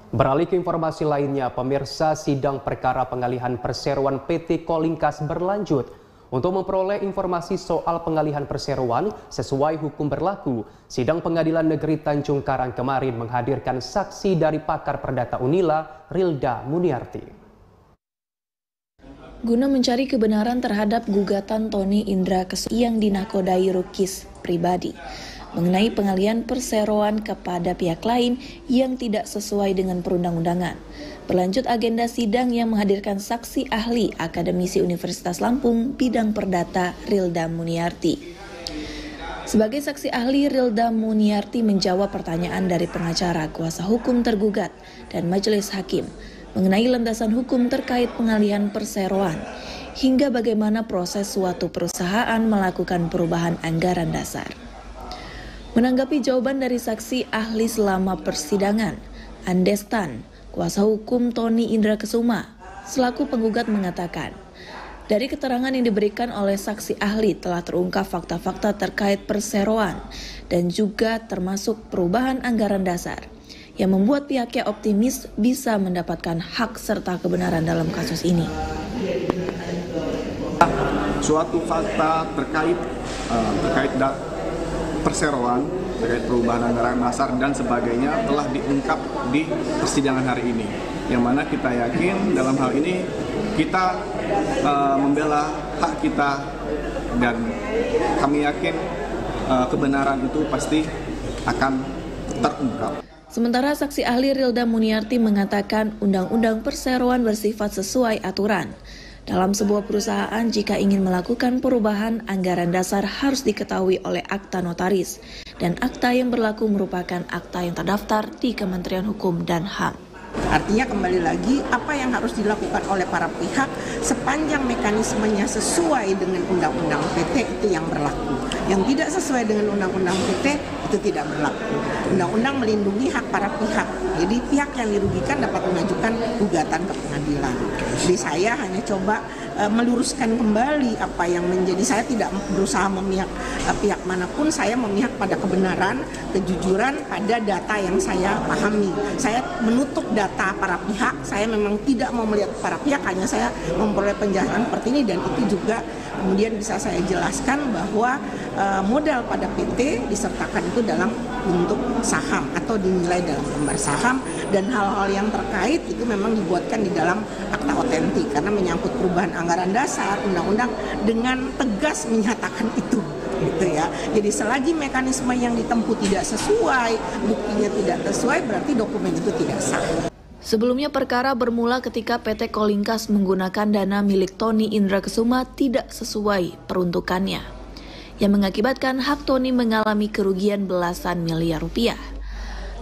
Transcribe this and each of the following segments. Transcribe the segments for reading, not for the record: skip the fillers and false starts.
Beralih ke informasi lainnya, pemirsa, sidang perkara pengalihan perseroan PT Kolingkas berlanjut. Untuk memperoleh informasi soal pengalihan perseroan sesuai hukum berlaku, sidang Pengadilan Negeri Tanjung Karang kemarin menghadirkan saksi dari pakar perdata Unila, Rilda Muniarti. Guna mencari kebenaran terhadap gugatan Tony Indra Kesuma yang dinakodai Rukis pribadi mengenai pengalihan perseroan kepada pihak lain yang tidak sesuai dengan perundang-undangan. Berlanjut agenda sidang yang menghadirkan saksi ahli akademisi Universitas Lampung bidang perdata Rilda Muniarti. Sebagai saksi ahli, Rilda Muniarti menjawab pertanyaan dari pengacara, kuasa hukum tergugat, dan majelis hakim mengenai landasan hukum terkait pengalihan perseroan hingga bagaimana proses suatu perusahaan melakukan perubahan anggaran dasar. Menanggapi jawaban dari saksi ahli selama persidangan, Andestan, kuasa hukum Tony Indra Kesuma, selaku penggugat mengatakan, dari keterangan yang diberikan oleh saksi ahli telah terungkap fakta-fakta terkait perseroan dan juga termasuk perubahan anggaran dasar yang membuat pihaknya optimis bisa mendapatkan hak serta kebenaran dalam kasus ini. Suatu fakta terkait perseroan, terkait perubahan anggaran dasar dan sebagainya telah diungkap di persidangan hari ini. Yang mana kita yakin dalam hal ini kita membela hak kita dan kami yakin kebenaran itu pasti akan terungkap. Sementara saksi ahli Rilda Muniarti mengatakan undang-undang perseroan bersifat sesuai aturan. Dalam sebuah perusahaan, jika ingin melakukan perubahan anggaran dasar harus diketahui oleh akta notaris. Dan akta yang berlaku merupakan akta yang terdaftar di Kementerian Hukum dan HAM. Artinya kembali lagi apa yang harus dilakukan oleh para pihak sepanjang mekanismenya sesuai dengan undang-undang PT itu yang berlaku. Yang tidak sesuai dengan undang-undang PT itu tidak berlaku. Undang-undang melindungi hak para pihak. Jadi pihak yang dirugikan dapat mengajukan gugatan ke pengadilan. Jadi saya hanya coba meluruskan kembali apa yang menjadi, saya tidak berusaha memihak pihak manapun, saya memihak pada kebenaran, kejujuran pada data yang saya pahami. Saya menutup data para pihak, saya memang tidak mau melihat para pihak, hanya saya memperoleh penjelasan seperti ini dan itu juga kemudian bisa saya jelaskan bahwa modal pada PT disertakan itu dalam bentuk saham atau dinilai dalam lembar saham dan hal-hal yang terkait itu memang dibuatkan di dalam akta otentik karena menyangkut perubahan anggaran dasar, undang-undang dengan tegas menyatakan itu. Gitu ya. Jadi selagi mekanisme yang ditempuh tidak sesuai, buktinya tidak sesuai, berarti dokumen itu tidak sah. Sebelumnya perkara bermula ketika PT Kolingkas menggunakan dana milik Tony Indra Kesuma tidak sesuai peruntukannya, yang mengakibatkan hak Tony mengalami kerugian belasan miliar rupiah.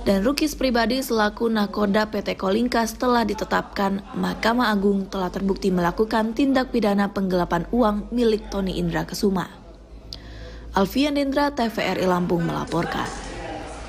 Dan Rukis pribadi selaku nakoda PT Kolingkas telah ditetapkan Mahkamah Agung telah terbukti melakukan tindak pidana penggelapan uang milik Tony Indra Kesuma. Alfian Dendra, TVRI Lampung melaporkan.